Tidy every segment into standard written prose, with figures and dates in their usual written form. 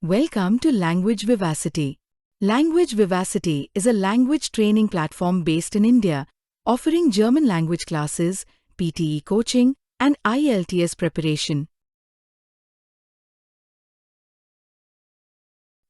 Welcome to Language Vivacity. Language Vivacity is a language training platform based in India, offering German language classes, PTE coaching, and IELTS preparation.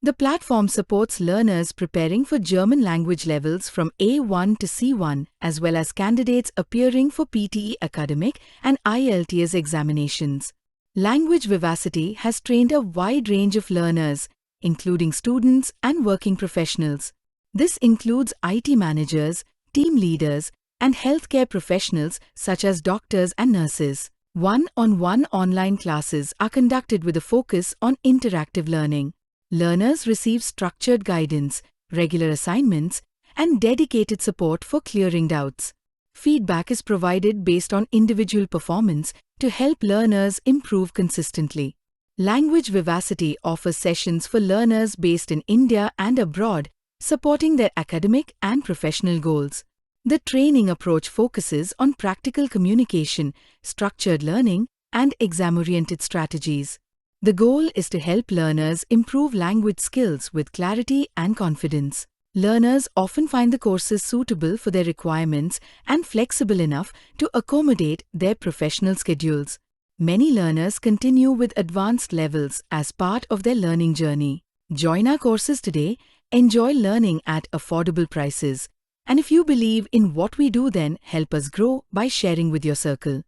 The platform supports learners preparing for German language levels from A1 to C1, as well as candidates appearing for PTE academic and IELTS examinations. Language Vivacity has trained a wide range of learners, including students and working professionals. This includes IT managers, team leaders, and healthcare professionals such as doctors and nurses. One-on-one online classes are conducted with a focus on interactive learning. Learners receive structured guidance, regular assignments, and dedicated support for clearing doubts. Feedback is provided based on individual performance to help learners improve consistently. Language Vivacity offers sessions for learners based in India and abroad, supporting their academic and professional goals. The training approach focuses on practical communication, structured learning, and exam-oriented strategies. The goal is to help learners improve language skills with clarity and confidence. Learners often find the courses suitable for their requirements and flexible enough to accommodate their professional schedules. Many learners continue with advanced levels as part of their learning journey. Join our courses today, enjoy learning at affordable prices. And if you believe in what we do, then help us grow by sharing with your circle.